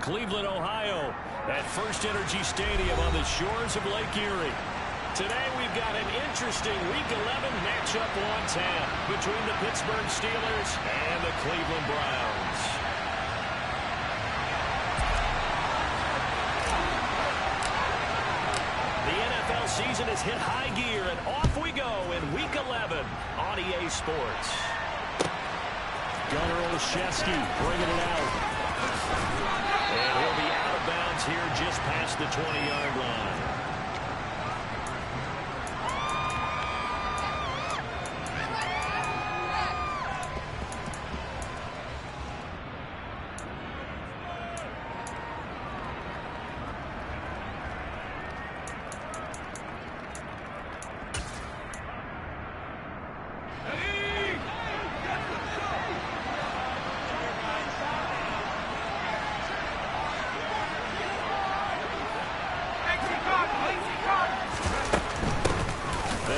Cleveland, Ohio, at First Energy Stadium on the shores of Lake Erie. Today we've got an interesting Week 11 matchup on tap between the Pittsburgh Steelers and the Cleveland Browns. The NFL season has hit high gear, and off we go in Week 11 on EA Sports. Gunnar Olszewski bringing it out. And he'll be out of bounds here just past the 20-yard line.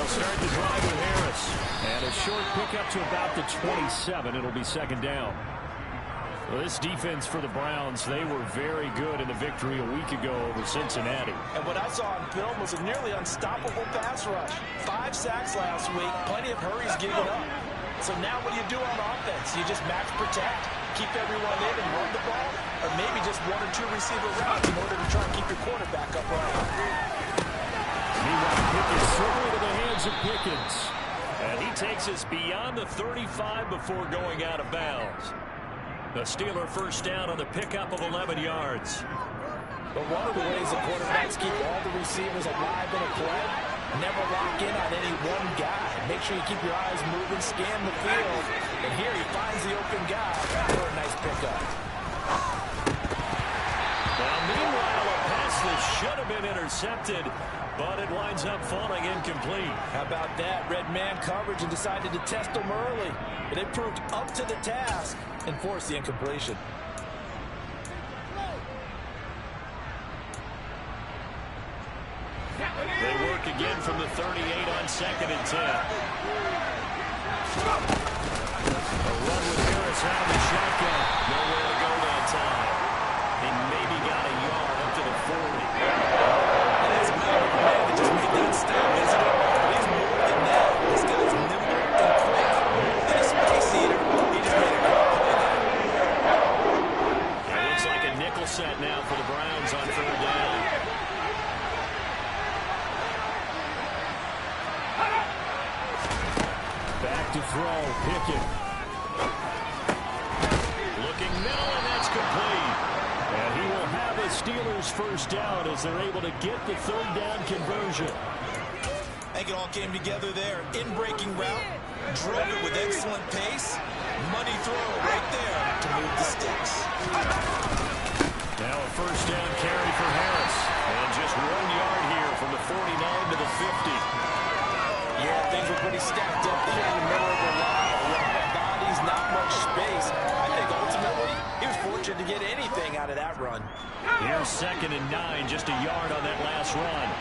Start the drive with Harris. And a short pickup to about the 27. It'll be second down. Well, this defense for the Browns, they were very good in the victory a week ago over Cincinnati. And what I saw on film was a nearly unstoppable pass rush. 5 sacks last week, plenty of hurries given up. So now what do you do on offense? You just max protect, keep everyone in and run the ball, or maybe just 1 or 2 receiver routes in order to try and keep your quarterback upright. Meanwhile, Pickens throwing to the hands of Pickens. And he takes us beyond the 35 before going out of bounds. The Steeler first down on the pickup of 11 yards. But one of the ways the quarterbacks keep all the receivers alive in a play, never lock in on any one guy. Make sure you keep your eyes moving, scan the field. And here he finds the open guy for a nice pickup. Now, meanwhile, a pass that should have been intercepted, but it winds up falling incomplete. How about that? Red man coverage and decided to test them early. But they proved up to the task and forced the incompletion. They work again from the 38 on 2nd and 10. A run with Harris out of the shotgun. Nowhere to go that time. He maybe got a yard up to the 40. That's a man that just made that stop, isn't it? But he's more than that. This guy's nimble and quick. And a space eater. He just made a great play there. It looks like a nickel set now for the Browns on 3rd down. Back to throw. Pickett. Looking middle, and that's complete. And he will have a Steelers first down as they're able to get the 3rd down conversion. I think it all came together there. In-breaking route, drove it with excellent pace. Money throw right there to move the sticks. Now a first down carry for Harris. And just 1 yard here from the 49 to the 50. Yeah, things were pretty stacked up there in the middle of the line. A lot of bodies, not much space. I think ultimately he was fortunate to get anything out of that run. Here's 2nd and 9, just a yard on that last run.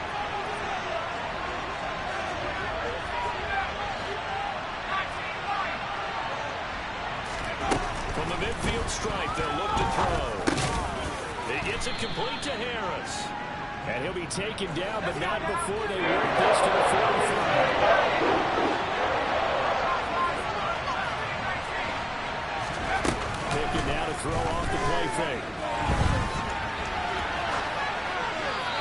From the midfield stripe, they'll look to throw. He gets it complete to Harris. And he'll be taken down, but not before they work this to the 45. Pickett now to throw off the play fake.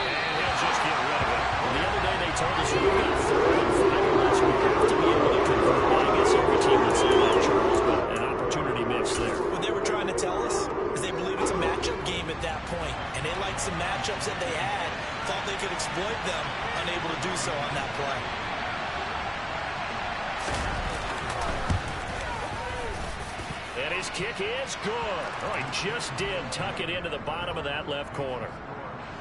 And he'll just get rid of it. Well, the other day they told us we got 3rd and 5 unless we have to be able to convert. I guess every team would say that, Charles, but an opportunity missed there. What they were trying to tell us is they believe it's a matchup game at that point, and they liked some matchups that they had, thought they could exploit them, unable to do so on that play. And his kick is good. Oh, he just did tuck it into the bottom of that left corner.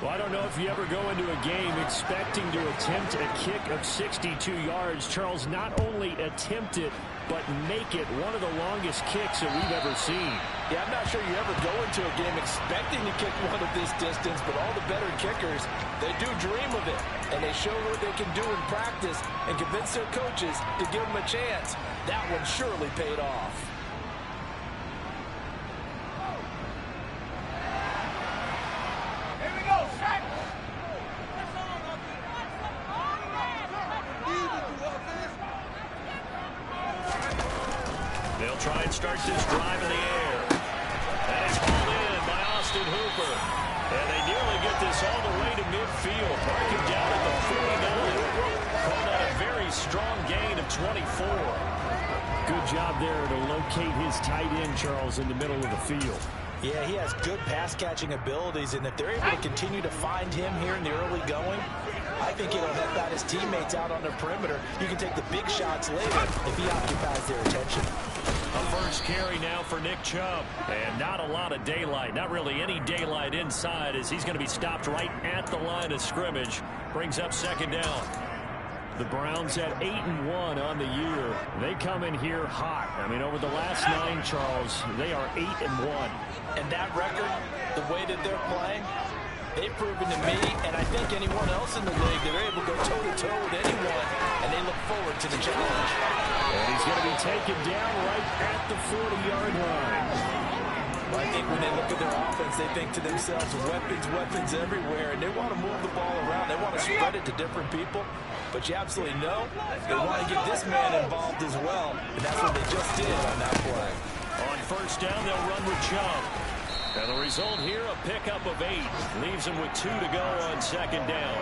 Well, I don't know if you ever go into a game expecting to attempt a kick of 62 yards. Charles, not only attempt it, but make it one of the longest kicks that we've ever seen. Yeah, I'm not sure you ever go into a game expecting to kick one of this distance, but all the better kickers, they do dream of it. And they show what they can do in practice and convince their coaches to give them a chance. That one surely paid off. try and start this drive in the air. And it's hauled in by Austin Hooper. And they nearly get this all the way to midfield. Mark him down at the 49. Call that a very strong gain of 24. Good job there to locate his tight end, Charles, in the middle of the field. Yeah, he has good pass-catching abilities, and if they're able to continue to find him here in the early going, I think it'll help out his teammates out on the perimeter. You can take the big shots later if he occupies their attention. A first carry now for Nick Chubb. And not a lot of daylight, not really any daylight inside, as he's going to be stopped right at the line of scrimmage. Brings up second down. The Browns at 8-1 on the year. They come in here hot. I mean, over the last 9, Charles, they are 8-1. And that record, the way that they're playing, they've proven to me, and I think anyone else in the league, that they're able to go toe-to-toe with anyone, and they look forward to the challenge. And he's going to be taken down right at the 40-yard line. I think when they look at their offense, they think to themselves, weapons everywhere, and they want to move the ball around. They want to spread it to different people. But you absolutely know they want to get this man involved as well, and that's what they just did on that play. On first down, they'll run with Chubb. And the result here, a pickup of 8. Leaves him with 2 to go on second down.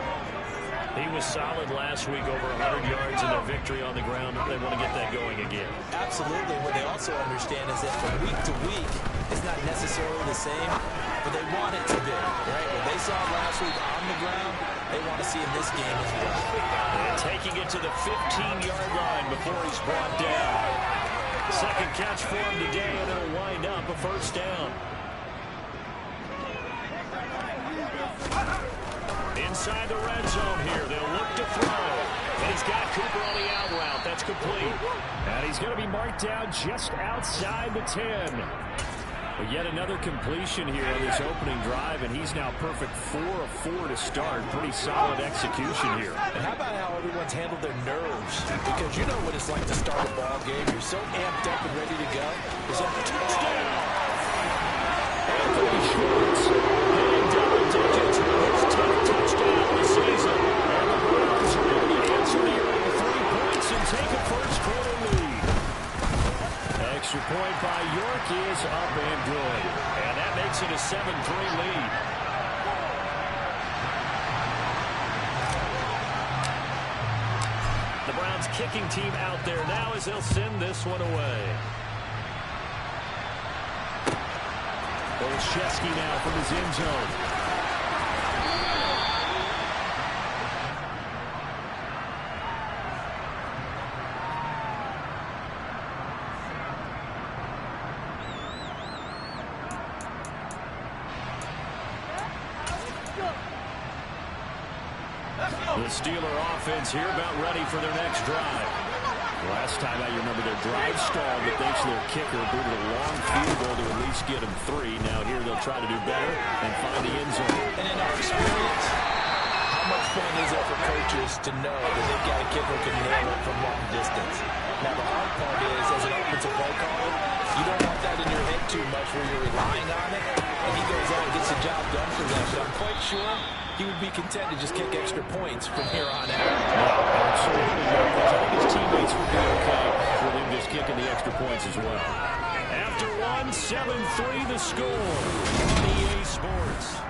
He was solid last week, over 100 yards in their victory on the ground. They want to get that going again. Absolutely. What they also understand is that from week to week, it's not necessarily the same, but they want it to be, right? What they saw last week on the ground, they want to see in this game as well. And taking it to the 15-yard line before he's brought down. Second catch for him today, and it'll wind up a first down. Inside the red zone here, they'll look to throw. And he's got Cooper on the out route. That's complete. And he's going to be marked down just outside the 10. But yet another completion here on this opening drive, and he's now perfect 4 of 4 to start. Pretty solid execution here. And how about how everyone's handled their nerves? Because you know what it's like to start a ball game. You're so amped up and ready to go. There's a touchdown. Anthony Schwartz hitting double digits with his 10th touchdown of the season. And the Browns are able to answer the early 3 points and take a first quarter lead. Extra point by York is up and good. And that makes it a 7-3 lead. The Browns kicking team out there now as they'll send this one away. Olszewski now from his end zone. The Steeler offense here about ready for their next drive. Last time I remember their drive stalled, but thanks to their kicker, booted a long field goal to at least get them 3. Now here they'll try to do better and find the end zone. And in our experience, how much fun is it for coaches to know that they've got a kicker who can nail it from long distance? Now the hard part is, as an offensive play caller, you don't want that in your head too much where you're relying on it, and he goes out and gets the job done for them. But I'm quite sure he would be content to just kick extra points from here on out. Absolutely. I think his teammates would be okay with him just kicking the extra points as well. After 7-3 the score on EA Sports.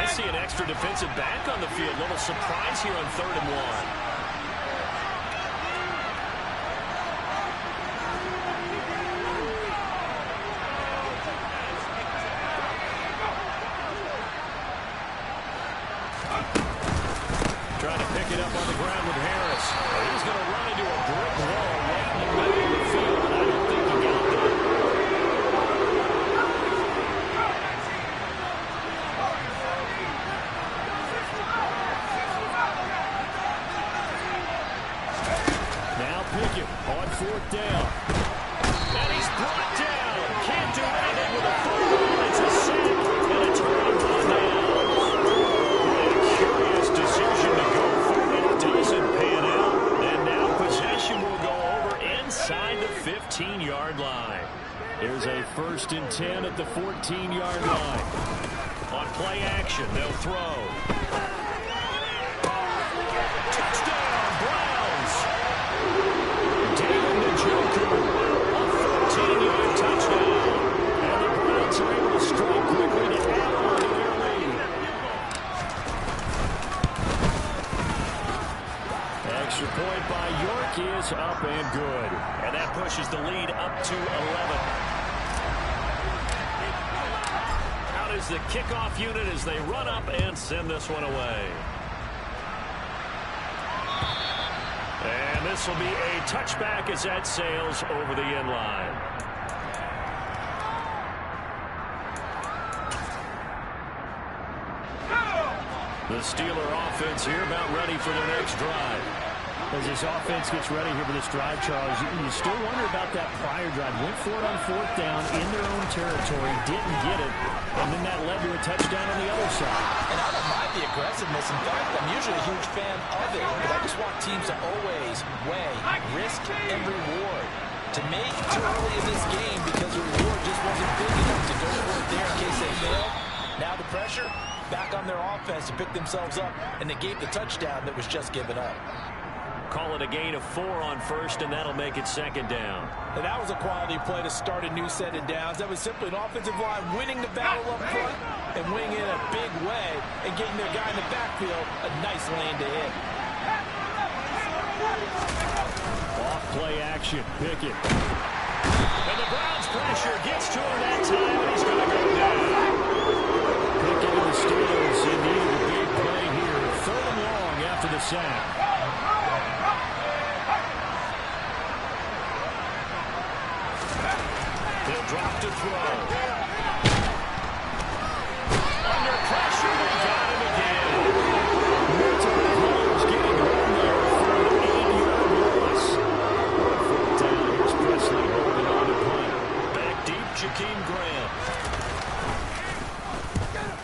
See an extra defensive back on the field. Little surprise here on 3rd and 1. Trying to pick it up on the ground with Harris. He's going to run into a brick wall right in the middle of the field, and I don't think he got there. On 4th down. And he's brought down. Can't do anything with a football. It's a sack and a turnover down. A curious decision to go for it. Doesn't pan out. And now possession will go over inside the 15-yard line. First and 10 at the 14-yard line. On play action, they'll throw. Touchdown, Browns! David Njoku, a 14-yard touchdown. And the Browns are able to strike quickly to add on to their lead. Extra point by York is up and good. And that pushes the lead up to 11. Out is the kickoff unit as they run up and send this one away. And this will be a touchback as that sails over the end line. The Steeler offense here about ready for their next drive. As this offense gets ready here for this drive, Charles, you still wonder about that prior drive. Went for it on fourth down in their own territory, didn't get it, and then that led to a touchdown on the other side. And I don't mind the aggressiveness. In fact, I'm usually a huge fan of it, but I just want teams to always weigh risk and reward. To make too early in this game because the reward just wasn't big enough to go for it there in case they fail. Now the pressure back on their offense to pick themselves up and negate the touchdown that was just given up. Call it a gain of 4 on first, and that'll make it second down. And that was a quality play to start a new set of downs. That was simply an offensive line winning the battle up front and winning in a big way and getting their guy in the backfield a nice lane to hit. Off play action, Pickett. And the Browns pressure gets to him that time, and he's going to go down. Pickett and the Steelers in need of a big play here. 3rd and long after the sack. He'll drop to throw. Under pressure, they got him again. Multiple players getting home there for an 8-yard loss. 4th down, here's Presley holding on to punt. Back deep, Jakeem Grant.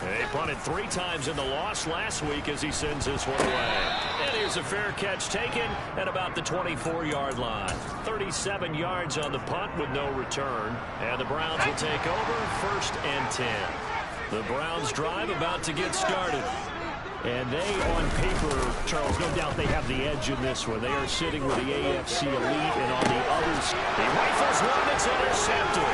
They punted 3 times in the loss last week as he sends this one away. And here's a fair catch taken at about the 24-yard line. 37 yards on the punt with no return. And the Browns will take over 1st and 10. The Browns drive about to get started. And they, on paper, Charles, no doubt they have the edge in this one. They are sitting with the AFC elite, and on the others, he rifles one that's intercepted.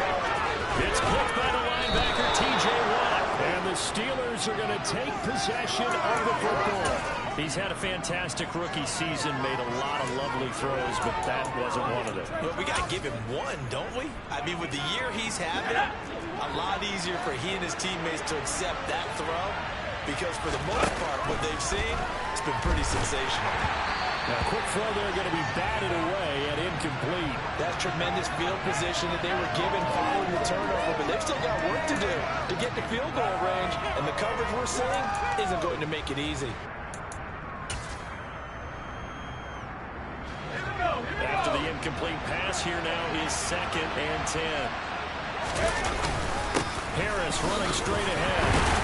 It's picked by the linebacker, T.J. Watt. And the Steelers are going to take possession of the football. He's had a fantastic rookie season, made a lot of lovely throws, but that wasn't one of them. Well, we got to give him one, don't we? I mean, with the year he's having, a lot easier for he and his teammates to accept that throw because for the most part, what they've seen, it's been pretty sensational. Now, a quick throw there going to be batted away and incomplete. That's tremendous field position that they were given following the turnover, but they've still got work to do to get to field goal range, and the coverage we're seeing isn't going to make it easy. After the incomplete pass, here now is 2nd and 10. Harris running straight ahead.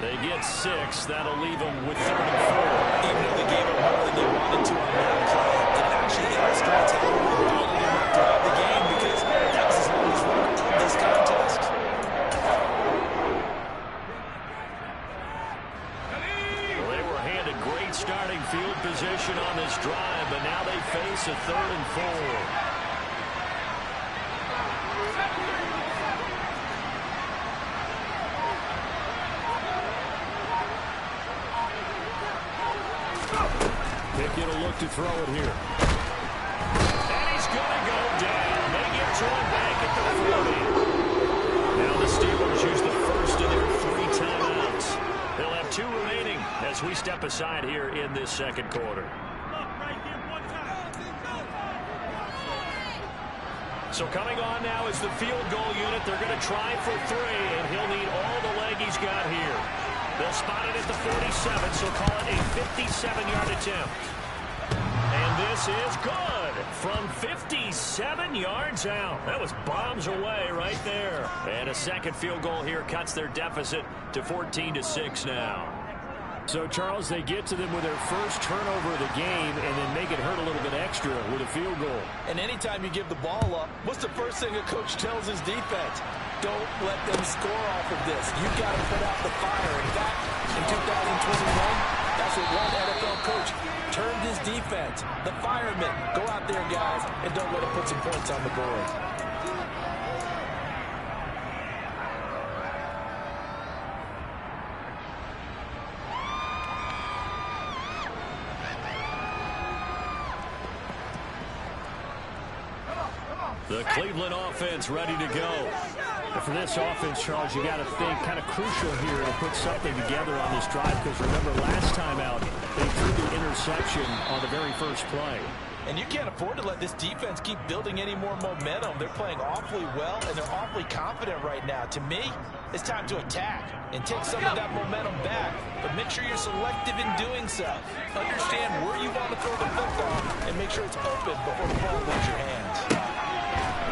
They get 6. That'll leave them with 3rd and 4. Even though they gave up more than they wanted to on that play, it actually illustrates how the ability to drive the game because that's his longest run in this contest. Well, they were handed great starting field position on this drive, but now they face a 3rd and 4. Pickett will look to throw it here. And he's going to go down. They get to him back at the 40. Now the Steelers use the first of their 3 timeouts. They'll have 2 remaining as we step aside here in this 2nd quarter. So coming on now is the field goal unit. They're going to try for 3, and he'll need all the leg he's got here. They'll spot it at the 47, so call it a 57-yard attempt. And this is good from 57 yards out. That was bombs away right there. And a 2nd field goal here cuts their deficit to 14-6 now. So, Charles, they get to them with their first turnover of the game and then make it hurt a little bit extra with a field goal. And anytime you give the ball up, what's the first thing a coach tells his defense? Don't let them score off of this. You've got to put out the fire. In fact, in 2021, that's what one NFL coach termed his defense. The firemen. Go out there, guys, and don't let them put some points on the board. The Cleveland offense ready to go. And for this offense, Charles, you got to think kind of crucial here to put something together on this drive, because remember last time out, they threw the interception on the very first play. And you can't afford to let this defense keep building any more momentum. They're playing awfully well, and they're awfully confident right now. To me, it's time to attack and take some of that momentum back, but make sure you're selective in doing so. Understand where you want to throw the football and make sure it's open before the ball leaves your hands.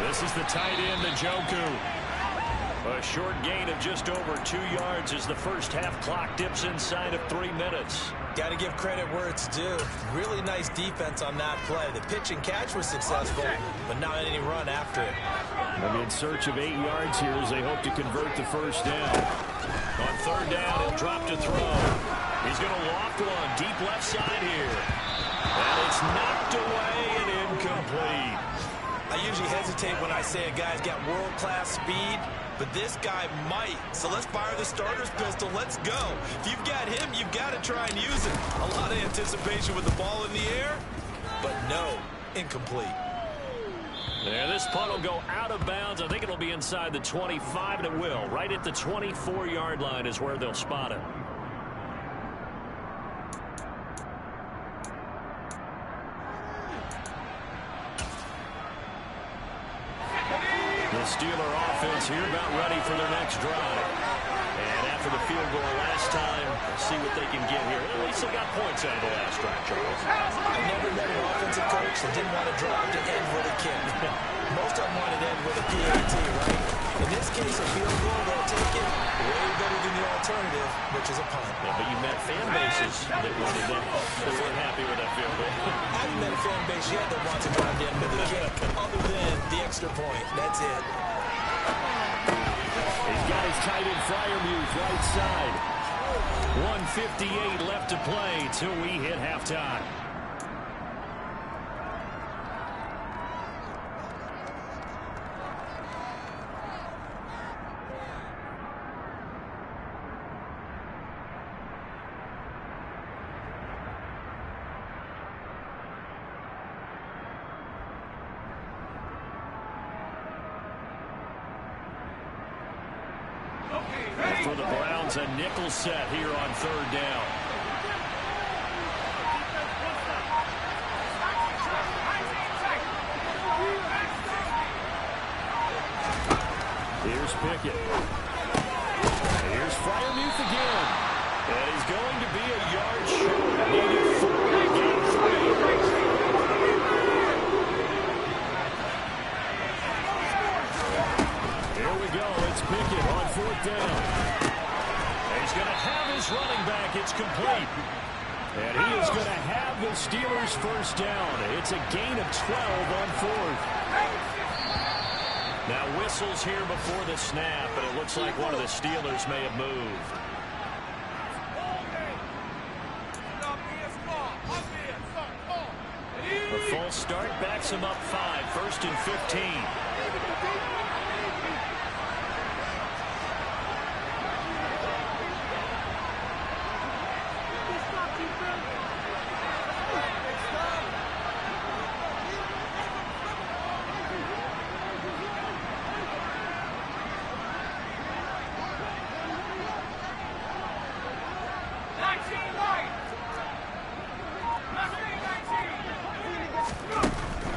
This is the tight end, Njoku. A short gain of just over 2 yards as the first half clock dips inside of 3 minutes. Got to give credit where it's due. Really nice defense on that play. The pitch and catch was successful, but not any run after it. They'll be in search of 8 yards here as they hope to convert the first down. On third down, he'll drop to throw. He's going to loft one deep left side here. And it's knocked away and incomplete. I usually hesitate when I say a guy's got world-class speed, but this guy might. So let's fire the starter's pistol. Let's go. If you've got him, you've got to try and use it. A lot of anticipation with the ball in the air, but no, incomplete. Yeah, this punt will go out of bounds. I think it'll be inside the 25, and it will. Right at the 24-yard line is where they'll spot it. The Steeler offense here about ready for their next drive. And after the field goal last time, see what they can get here. At least they got points out of the last drive, Charles. I never met an offensive coach that didn't want to drive to end with a kick. Most of them wanted to end with a PAT, right? In this case, a field goal, they'll take it way better than the alternative, which is a punt. Yeah, but you met fan bases that wanted that. They weren't happy with that field goal. I haven't met a fan base yet that wants to drive to end with a kick, other than the extra point. That's it. He's got his tight end Freiermuth right side. 1:58 left to play till we hit halftime. For the Browns, a nickel set here on third down. Here's Pickett. Here's Freiermuth again. And he's going to be a yard short. Needed 4 to gain 3. Here we go. It's Pickett on fourth down. He's going to have his running back. It's complete. And he is going to have the Steelers first down. It's a gain of 12 on fourth. Now whistles here before the snap, and it looks like one of the Steelers may have moved. A false start backs him up 5, 1st and 15.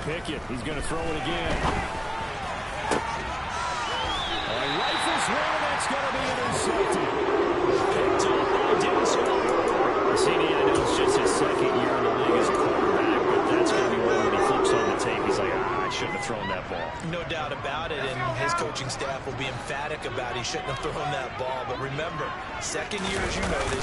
Pickett, he's going to throw it again. Rifles one, that's going to be intercepted. Picked up by Denzel. CD, I know it's just his second year in the league as a quarterback, but that's going to be one when he flips on the tape. He's like, I shouldn't have thrown that ball. No doubt about it, and his coaching staff will be emphatic about he shouldn't have thrown that ball. But remember, second year, as you noted,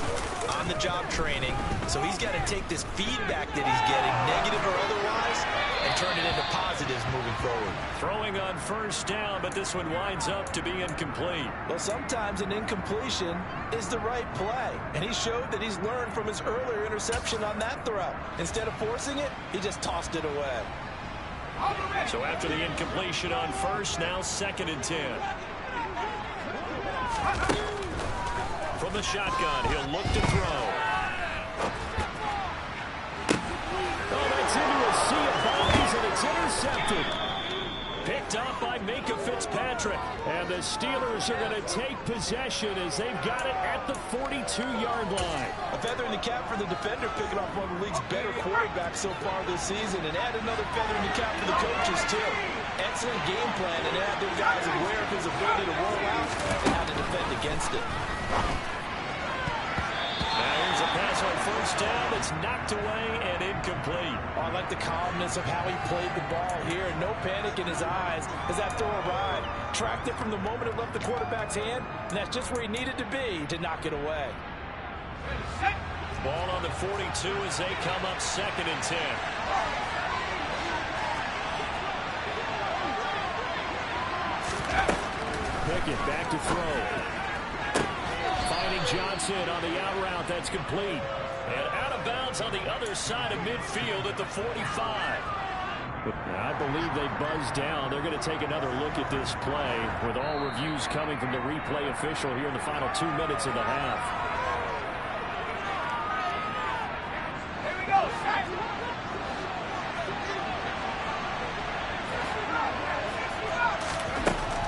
on-the-job training, so he's got to take this feedback that he's getting, negative or otherwise, and turn it into positives moving forward. Throwing on first down, but this one winds up to be incomplete. Well, sometimes an incompletion is the right play, and he showed that he's learned from his earlier interception on that throw. Instead of forcing it, he just tossed it away. So after the incompletion on first, now 2nd and 10. From the shotgun, he'll look to throw. Oh, that's into a sea of bodies, and it's intercepted. Picked up by Minka Fitzpatrick. And the Steelers are going to take possession as they've got it at the 42-yard line. A feather in the cap for the defender, picking off one of the league's better quarterbacks so far this season, and add another feather in the cap for the coaches, too. Excellent game plan, and had their guys aware of his ability to roll out and how to defend against it. Now here's a pass on first down that's knocked away and incomplete. Oh, I like the calmness of how he played the ball here. No panic in his eyes as that throw arrived. Tracked it from the moment it left the quarterback's hand, and that's just where he needed to be to knock it away. Ball on the 42 as they come up 2nd and 10. Pickett back to throw. Finding Johnson on the out route. That's complete. And out of bounds on the other side of midfield at the 45. I believe they buzzed down. They're going to take another look at this play with all reviews coming from the replay official here in the final 2 minutes of the half. Here we go,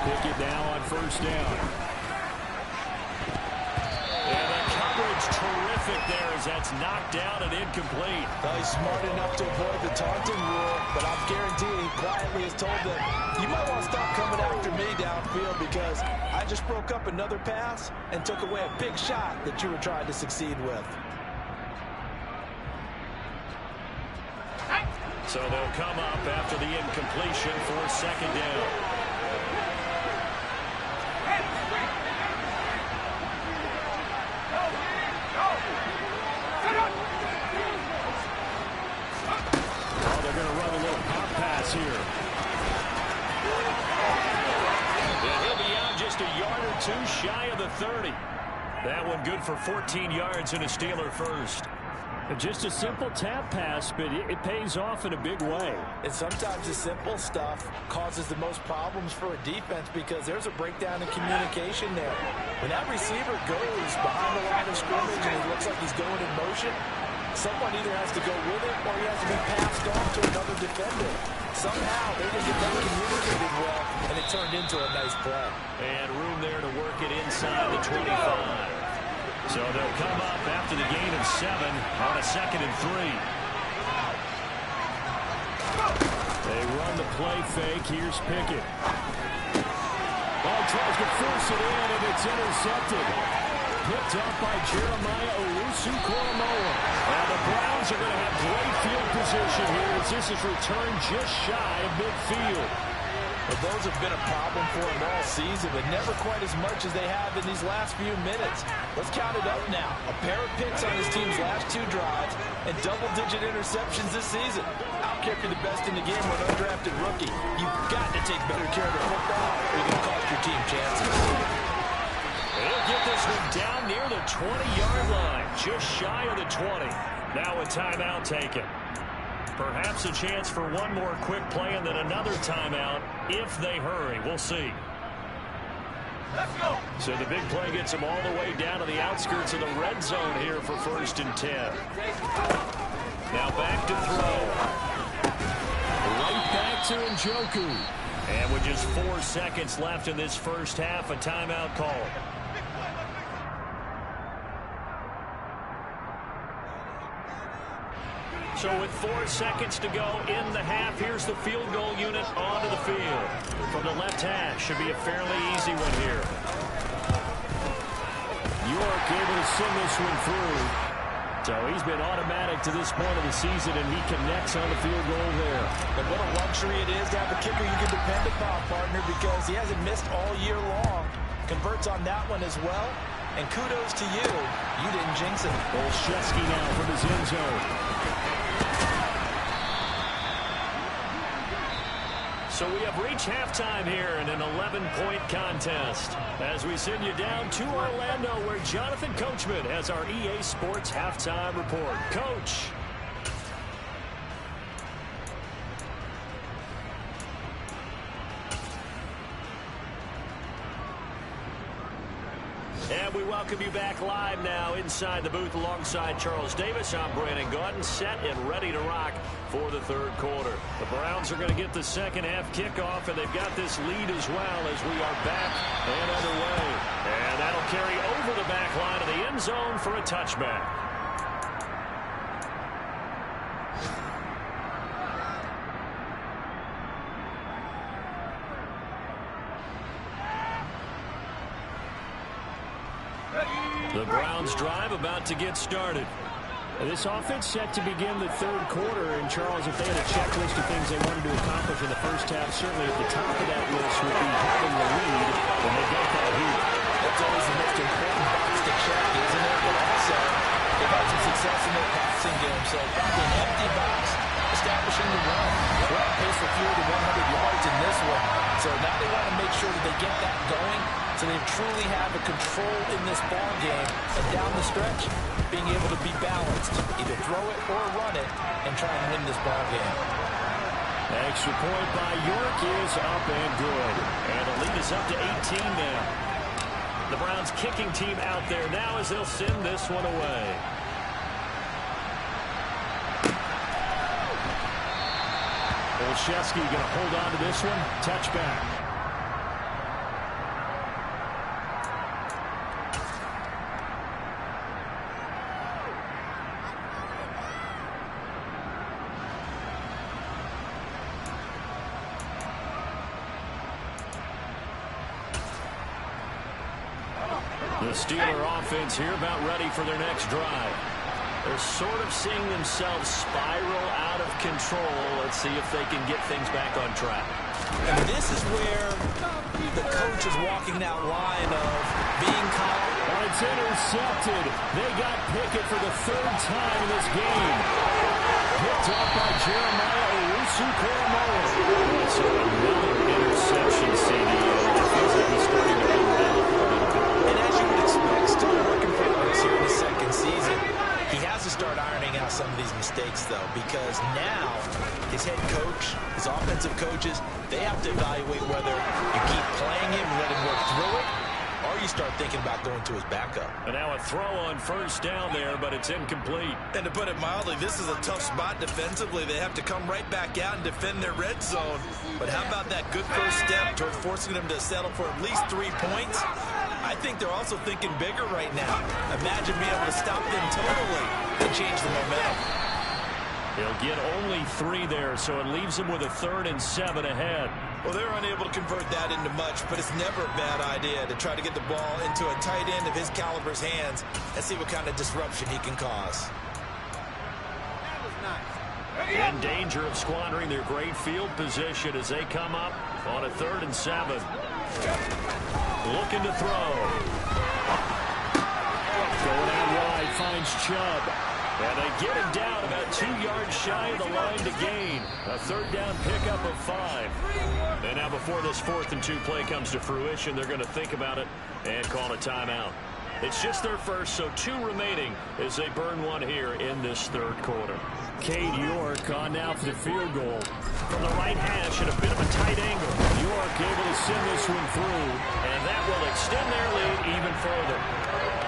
Pickett now on first down. And the coverage terrific there as that's knocked down and incomplete. Well, he's smart enough to avoid the taunting rule, but I'm guaranteeing he quietly has told them, you might want to stop coming after me downfield because I just broke up another pass and took away a big shot that you were trying to succeed with. So they'll come up after the incompletion for 2nd down. Here. And he'll be out just a yard or two shy of the 30. That one good for 14 yards and a Steeler first. Just a simple tap pass, but it pays off in a big way. And sometimes the simple stuff causes the most problems for a defense because there's a breakdown in communication there. When that receiver goes behind the line of scrimmage and he looks like he's going in motion, someone either has to go with it or he has to be passed on to another defender. Somehow they didn't get that communicated well, and it turned into a nice play. And room there to work it inside the 25. So they'll come up after the gain of 7 on a 2nd and 3. They run the play fake. Here's Pickett. Ball tries to force it in, and it's intercepted. Picked up by Jeremiah Owusu-Koramoah. And the Browns are going to have great field position here as this is returned just shy of midfield. Well, those have been a problem for them all season, but never quite as much as they have in these last few minutes. Let's count it up now. A pair of picks on his team's last 2 drives and double-digit interceptions this season. I don't care if you're the best in the game or an undrafted rookie. You've got to take better care of the football or you're going to cost your team chances. They'll get this one down near the 20-yard line, just shy of the 20. Now a timeout taken. Perhaps a chance for one more quick play and then another timeout if they hurry. We'll see. Let's go. So the big play gets them all the way down to the outskirts of the red zone here for 1st and 10. Now back to throw. Right back to Njoku. And with just 4 seconds left in this first half, a timeout call. So with 4 seconds to go in the half, here's the field goal unit onto the field. From the left hash, should be a fairly easy one here. York able to send this one through. So he's been automatic to this point of the season, and he connects on the field goal there. And what a luxury it is to have a kicker you can depend upon, partner, because he hasn't missed all year long. Converts on that one as well. And kudos to you. You didn't jinx it. Olszewski now from his end zone. So we have reached halftime here in an 11-point contest as we send you down to Orlando, where Jonathan Coachman has our EA Sports halftime report. Coach. And we welcome you back live now inside the booth alongside Charles Davis. I'm Brandon Gaudin, set and ready to rock for the third quarter. The Browns are going to get the second half kickoff, and they've got this lead as well as we are back and underway. And that'll carry over the back line of the end zone for a touchback. The Browns drive about to get started. This offense set to begin the third quarter. And, Charles, if they had a checklist of things they wanted to accomplish in the first half, certainly at the top of that list would be having the lead, and they got that here. That's always the most important box to check, isn't it? But also, they've had some success in their passing game, so probably an empty box establishing the run. We're on pace for fewer than 100 yards in this one. So now they want to make sure that they get that going so they truly have a control in this ball game. And down the stretch, being able to be balanced, either throw it or run it, and try and win this ball game. Extra point by York is up and good. And the lead is up to 18 now. The Browns kicking team out there now as they'll send this one away. Olszewski going to hold on to this one. Touchback. The Steeler offense here about ready for their next drive. They're sort of seeing themselves spiral out of control. Let's see if they can get things back on track. And this is where the coach is walking that line of being calm. Oh, it's intercepted. They got Pickett for the third time in this game. Picked up by Jeremiah Owusu-Koramoah. So another interception, CD. It feels like he's starting to unravel a little bit. And as you would expect, still a work in progress here in the second season. He has to start ironing out some of these mistakes, though, because now his head coach, his offensive coaches, they have to evaluate whether you keep playing him and let him work through it, or you start thinking about going to his backup. And now a throw on first down there, but it's incomplete. And to put it mildly, this is a tough spot defensively. They have to come right back out and defend their red zone. But how about that good first step toward forcing them to settle for at least 3 points? I think they're also thinking bigger right now. Imagine being able to stop them totally and change the momentum. He'll get only 3 there, so it leaves him with a 3rd and 7 ahead. Well, they're unable to convert that into much, but it's never a bad idea to try to get the ball into a tight end of his caliber's hands and see what kind of disruption he can cause. In danger of squandering their great field position as they come up on a 3rd and 7. Looking to throw. Going out wide, finds Chubb. And they get him down about 2 yards shy of the line to gain. A 3rd down pickup of 5. And now before this 4th and 2 play comes to fruition, they're going to think about it and call a timeout. It's just their first, so 2 remaining as they burn one here in this 3rd quarter. Cade York on now for the field goal. From the right hash at a bit of a tight angle. York able to send this one through, and that will extend their lead even further.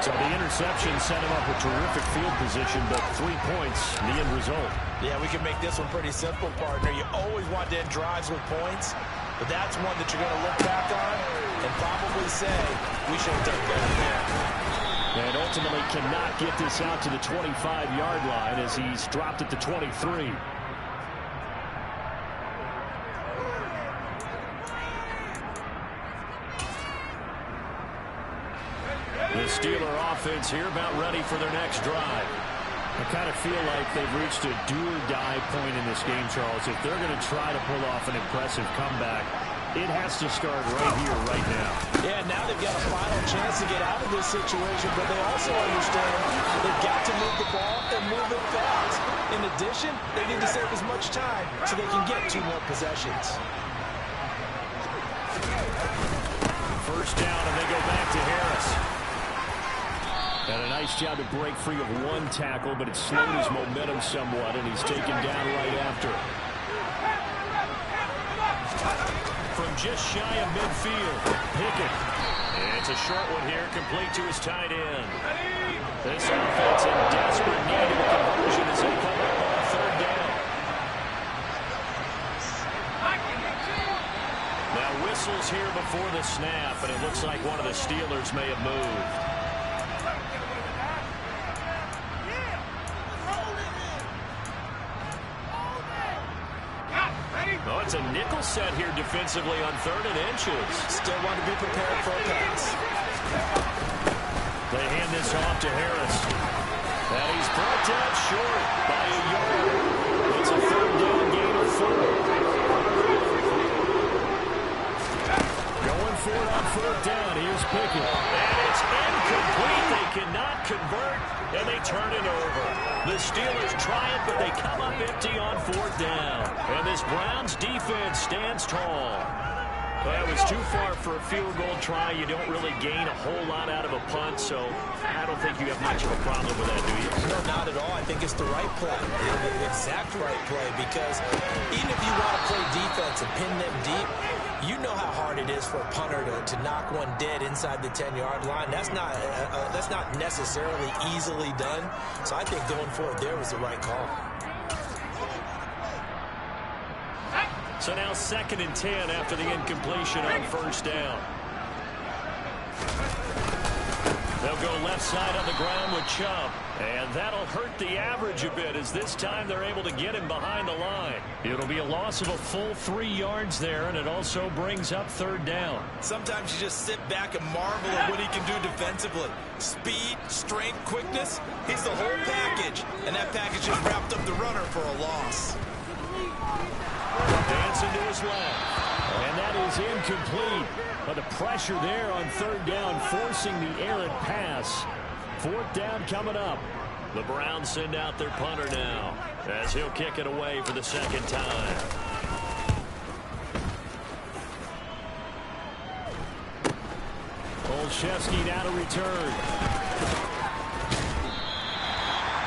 So the interception set him up with terrific field position, but 3 points, the end result. Yeah, we can make this one pretty simple, partner. You always want to end drives with points, but that's one that you're going to look back on and probably say, we should have done better there. And ultimately cannot get this out to the 25-yard line as he's dropped it to 23. The Steeler offense here about ready for their next drive. I kind of feel like they've reached a do-or-die point in this game, Charles. If they're going to try to pull off an impressive comeback, it has to start right here, right now. Yeah, now they've got a final chance to get out of this situation, but they also understand they've got to move the ball and move it fast. In addition, they need to save as much time so they can get 2 more possessions. First down, and they go back to Harris. And a nice job to break free of 1 tackle, but it slowed his momentum somewhat, and he's taken down right after. From just shy of midfield, Pickett. And it's a short one here, complete to his tight end. This offense in desperate need of a conversion as they come up on 3rd down. Now whistles here before the snap, and it looks like one of the Steelers may have moved. Oh, it's a nickel set here defensively on 3rd and inches. Still want to be prepared for a pass. They hand this off to Harris. And he's brought down short by a yard. It's a 3rd down gain of 4. Going for it on 4th down. Here's Pickett. And it's incomplete. They cannot convert, and they turn it over. The Steelers try it, but they come up empty on 4th down. And this Browns defense stands tall. Well, that was too far for a field goal try. You don't really gain a whole lot out of a punt, so I don't think you have much of a problem with that, do you? No, not at all. I think it's the right play, the exact right play, because even if you want to play defense and pin them deep, you know how hard it is for a punter to knock one dead inside the 10-yard line. That's not necessarily easily done. So I think going forward there was the right call. So now 2nd and 10 after the incompletion on 1st down. They'll go left side on the ground with Chubb. And that'll hurt the average a bit as this time they're able to get him behind the line. It'll be a loss of a full 3 yards there, and it also brings up 3rd down. Sometimes you just sit back and marvel at what he can do defensively. Speed, strength, quickness, he's the whole package. And that package just wrapped up the runner for a loss. Dancing to his left. And that is incomplete. But the pressure there on 3rd down, forcing the errant pass. 4th down coming up. The Browns send out their punter now, as he'll kick it away for the 2nd time. Olszewski now to return.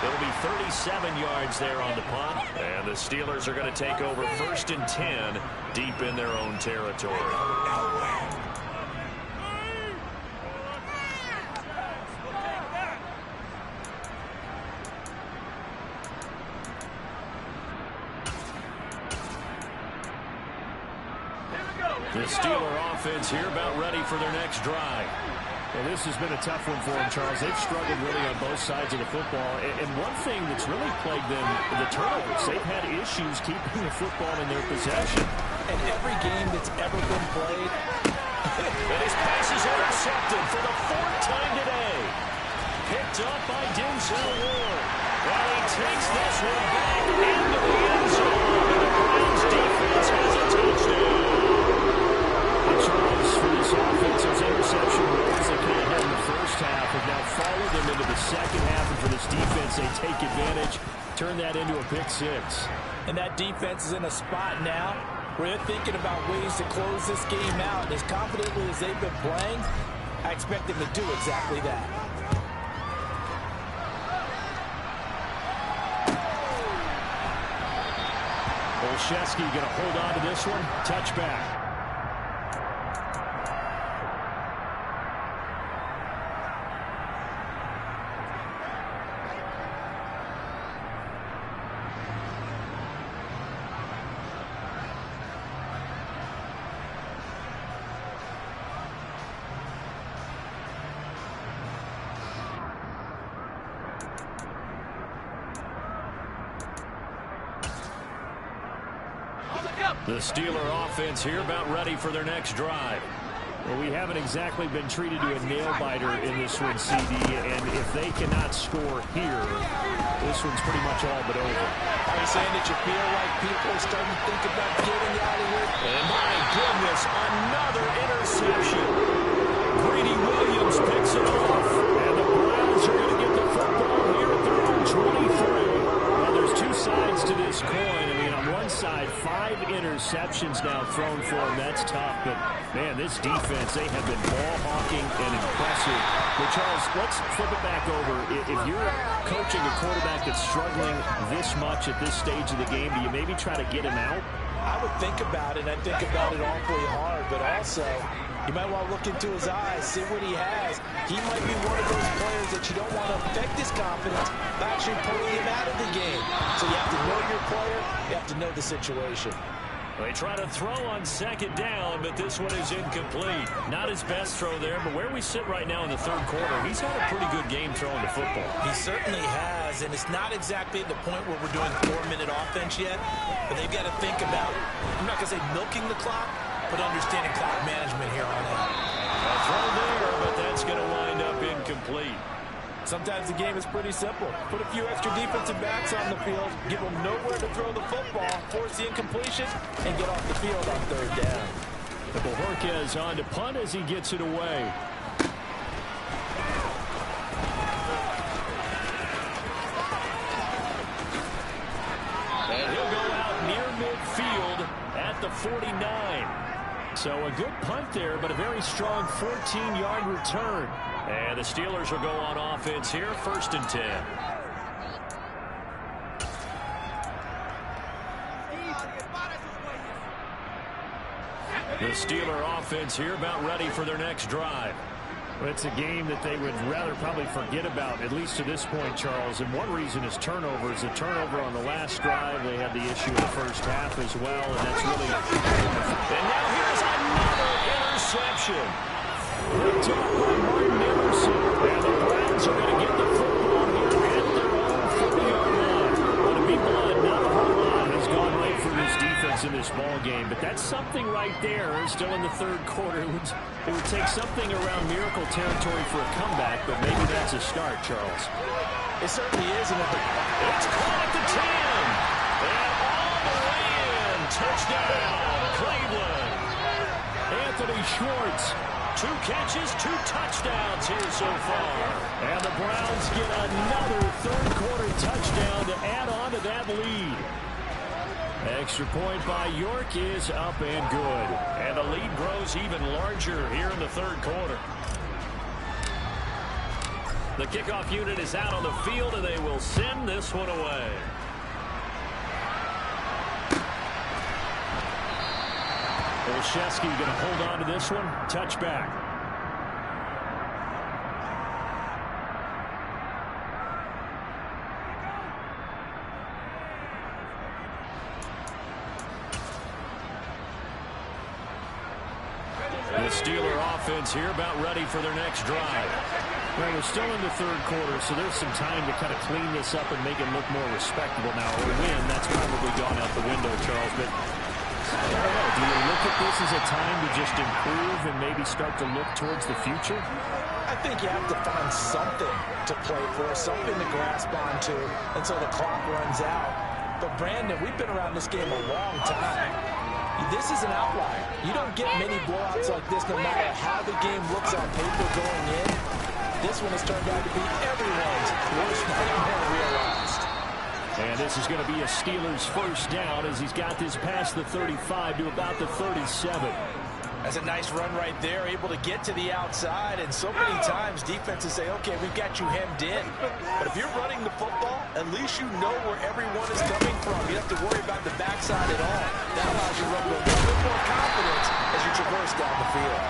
It'll be 37 yards there on the punt. And the Steelers are going to take over 1st and 10 deep in their own territory. The Steeler offense here about ready for their next drive. Well, this has been a tough one for them, Charles. They've struggled really on both sides of the football. And one thing that's really plagued them, the turnovers. They've had issues keeping the football in their possession. And every game that's ever been played. And his pass is intercepted for the 4th time today. Picked up by Denzel Ward. Well, he takes this one back into the end zone. And the Browns defense has a touchdown. Charles, for this offense, those interception rules that kind of had in the first half have now followed them into the 2nd half, and for this defense, they take advantage, turn that into a pick 6. And that defense is in a spot now where they're thinking about ways to close this game out. And as confidently as they've been playing, I expect them to do exactly that. Olszewski going to hold on to this one. Touchback. The Steeler offense here about ready for their next drive. Well, we haven't exactly been treated to a nail-biter in this one, CD, and if they cannot score here, this one's pretty much all but over. Are you saying that you feel like people are starting to think about getting out of here? And my goodness, another interception. Greedy Williams picks it off, and the Browns are going to get the football here at their own 23. Well, there's two sides to this coin. I mean, on one side, 5 interceptions now thrown for him. That's tough, but man, this defense, they have been ball hawking and impressive. But Charles, let's flip it back over. If you're coaching a quarterback that's struggling this much at this stage of the game, do you maybe try to get him out? I would think about it. I think about it awfully hard, but also you might want to look into his eyes, see what he has. He might be one of those players that you don't want to affect his confidence by actually pulling him out of the game. So you have to know your player. You have to know the situation. They try to throw on second down, but this one is incomplete. Not his best throw there, but where we sit right now in the third quarter, he's had a pretty good game throwing the football. He certainly has, and it's not exactly at the point where we're doing 4-minute offense yet, but they've got to think about, I'm not going to say milking the clock, but understanding clock management here on out. A throw there, but that's going to wind up incomplete. Sometimes the game is pretty simple. Put a few extra defensive backs on the field, give them nowhere to throw the football, force the incompletion, and get off the field on third down. Bojorquez on to punt as he gets it away. And he'll go out near midfield at the 49. So a good punt there, but a very strong 14-yard return. And the Steelers will go on offense here, 1st and 10. The Steeler offense here about ready for their next drive. Well, it's a game that they would rather probably forget about, at least to this point, Charles. And one reason is turnovers. A turnover on the last drive. They had the issue in the first half as well, and that's really... And now here's another interception. Picked up by Martin Emerson. And the Browns are going to get the football here at their own 40-yard line. Well, to be blunt, not a whole lot has gone right for this defense in this ball game, but that's something right there. Still in the third quarter. It would take something around miracle territory for a comeback, but maybe that's a start, Charles. It certainly is, and it's caught at the 10. And all the way in. Touchdown, Cleveland. Anthony Schwartz. 2 catches, 2 touchdowns here so far. And the Browns get another third quarter touchdown to add on to that lead. Extra point by York is up and good. And the lead grows even larger here in the third quarter. The kickoff unit is out on the field, and they will send this one away. Olszewski going to hold on to this one. Touchback. The Steeler offense here about ready for their next drive. Well, we're still in the third quarter, so there's some time to kind of clean this up and make it look more respectable now. A win, that's probably gone out the window, Charles, but I don't know. Do you look at this as a time to just improve and maybe start to look towards the future? I think you have to find something to play for, something to grasp onto until the clock runs out. But, Brandon, we've been around this game a long time. This is an outlier. You don't get many blowouts like this no matter how the game looks on paper going in. This one has turned out to be everyone's worst nightmare realized. And this is going to be a Steelers first down as he's got this past the 35 to about the 37. That's a nice run right there, able to get to the outside, and so many times defenses say, okay, we've got you hemmed in. But if you're running the football, at least you know where everyone is coming from. You don't have to worry about the backside at all. That allows you to run with a little bit more confidence as you traverse down the field.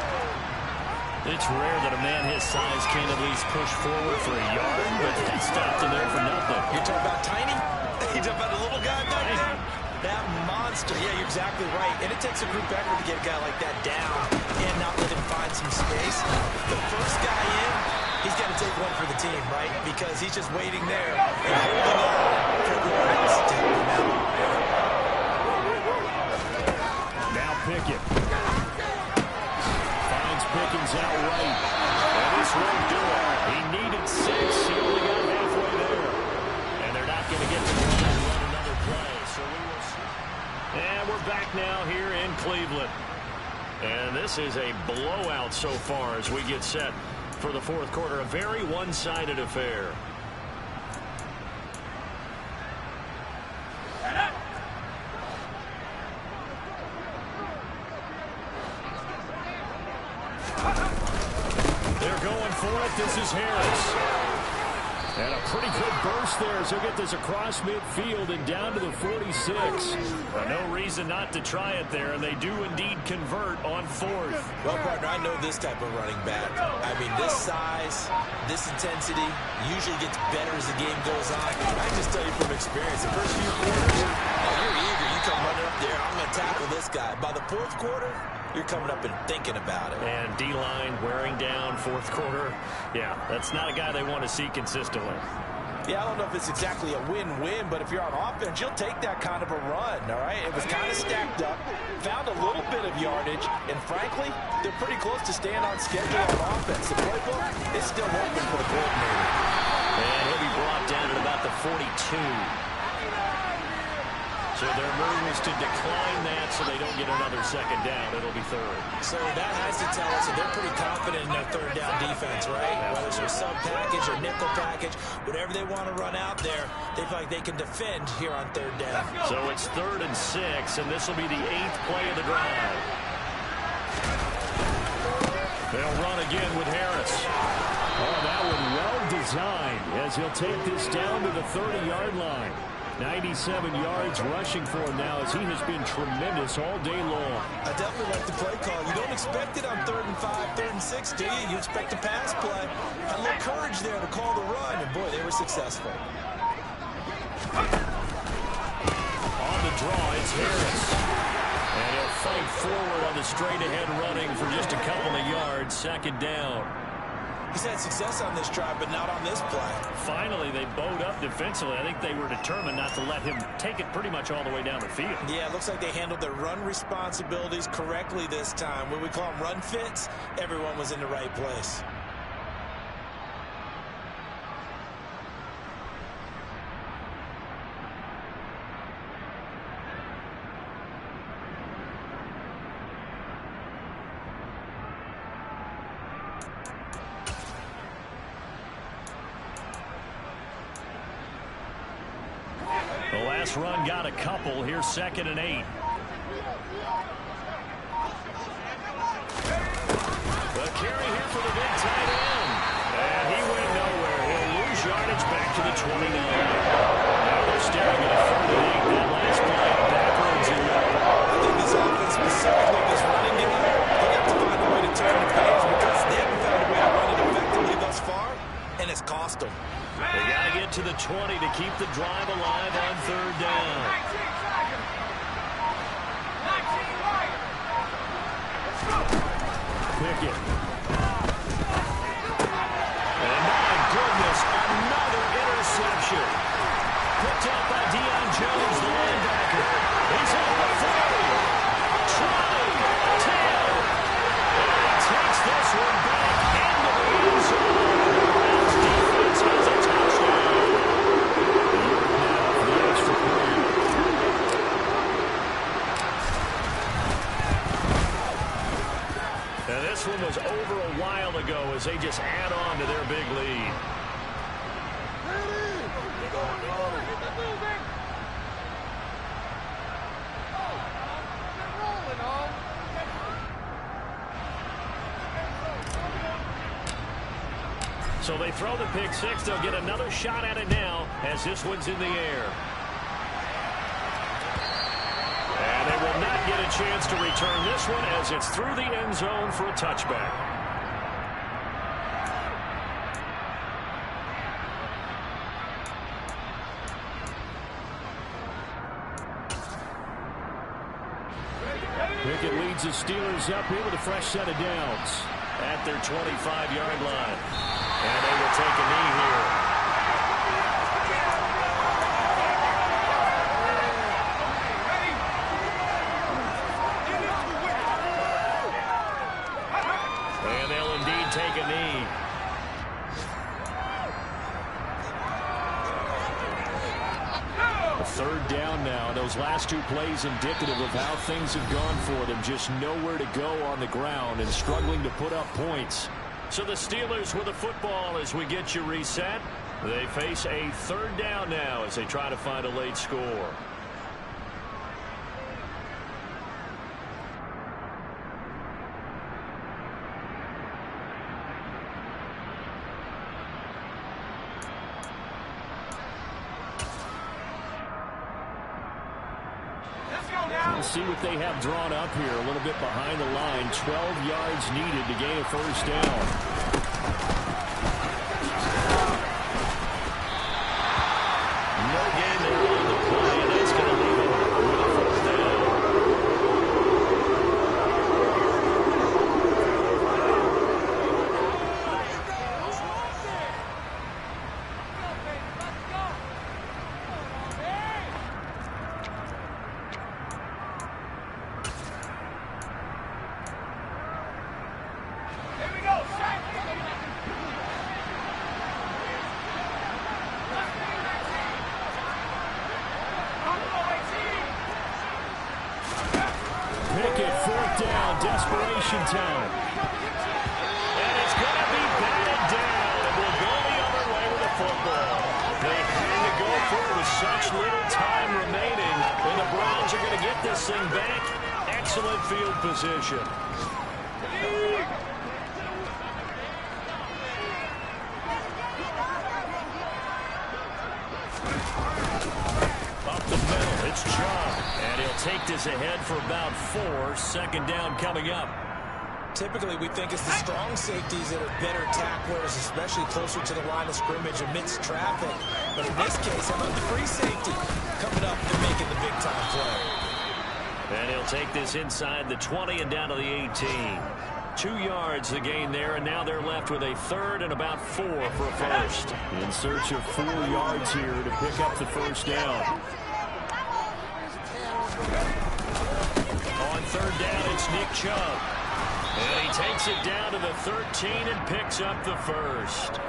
It's rare that a man his size can't at least push forward for a yard, but he stopped him there for nothing. You're talking about tiny? You're talking about the little guy back there? That monster. Yeah, you're exactly right. And it takes a group effort to get a guy like that down and not let him find some space. The first guy in, he's got to take one for the team, right? Because he's just waiting there and holding on for everyone else to help him out. Now Pickett finds comes out right. And this won't do it. He needed 6. He only got halfway there. And they're not going to get to run another play. So we will see. And we're back now here in Cleveland. And this is a blowout so far as we get set for the fourth quarter. A very one-sided affair. They're going for it. This is Harris. And a pretty good burst there as he'll get this across midfield and down to the 46. No reason not to try it there, and they do indeed convert on fourth. Well, partner, I know this type of running back. I mean, this size, this intensity usually gets better as the game goes on. I can just tell you from experience, the first few quarters, you're eager. You come running up there, I'm going to tackle this guy. By the fourth quarter, you're coming up and thinking about it. And D-line wearing down fourth quarter. Yeah, that's not a guy they want to see consistently. Yeah, I don't know if it's exactly a win-win, but if you're on offense, you'll take that kind of a run, all right? It was kind of stacked up, found a little bit of yardage, and frankly, they're pretty close to staying on schedule on offense. The playbook is still open for the coordinator. And he'll be brought down at about the 42. So their move is to decline that so they don't get another second down. It'll be third. So that has to tell us that they're pretty confident in their third down defense, right? Whether it's a sub package or nickel package, whatever they want to run out there, they feel like they can defend here on third down. So it's 3rd and 6, and this will be the 8th play of the drive. They'll run again with Harris. Oh, that one well designed as he'll take this down to the 30-yard line. 97 yards rushing for him now as he has been tremendous all day long. I definitely like the play call. You don't expect it on 3rd and 5, 3rd and 6, do you? You expect a pass play. A little courage there to call the run, and boy, they were successful. On the draw, it's Harris. And he'll fight forward on the straight-ahead running for just a couple of yards. 2nd down. He's had success on this drive, but not on this play. Finally, they bowed up defensively. I think they were determined not to let him take it pretty much all the way down the field. Yeah, it looks like they handled their run responsibilities correctly this time. When we call them run fits, everyone was in the right place. The last run got a couple. Here's 2nd and 8. The carry here for the big tight end. And he went nowhere. He'll lose yardage back to the 29. Now they're staring at a 3rd and 8. That last play backwards and I think this offense, specifically this running game, they got to find a way to turn the page because they haven't found a way to run it effectively thus far, and it's cost them. they got to get to the 20 to keep the drive alive on 3rd down. Pickett. And my goodness, another interception. Picked up by Deion Jones, the linebacker. He's at the 40, 20, 10. And he takes this one back into the end zone. Browns defense has a touchdown. Now for the extra point. And this one was over a while ago as they just add on to their big lead. So they throw the pick six. They'll get another shot at it now as this one's in the air. And they will not get a chance to return this one as it's through the end zone for a touchback. Pickett leads the Steelers up here with a fresh set of downs at their 25-yard line. And they will take a knee here. And they'll Third down now. Those last two plays indicative of how things have gone for them. Just nowhere to go on the ground and struggling to put up points. So the Steelers with the football as we get you reset. They face a third down now as they try to find a late score. Let's see what they have drawn up here. A little bit behind the line. 12 yards needed to gain a first down. No gain there on the play, and that's going to leave them with a first down. Desperation time. And it's going to be batted down. And we'll go the other way with the football. They had to go for it with such little time remaining. And the Browns are going to get this thing back. Excellent field position. Up the middle, it's Chubb. And he'll take this ahead for about 4. Second down coming up. Typically, we think it's the strong safeties that are better tacklers, especially closer to the line of scrimmage amidst traffic. But in this case, how about the free safety coming up and making the big-time play? And he'll take this inside the 20 and down to the 18. 2 yards the gain there, and now they're left with a third and about 4 for a first. In search of 4 yards here to pick up the first down. On third down, it's Nick Chubb. And he takes it down to the 13 and picks up the first.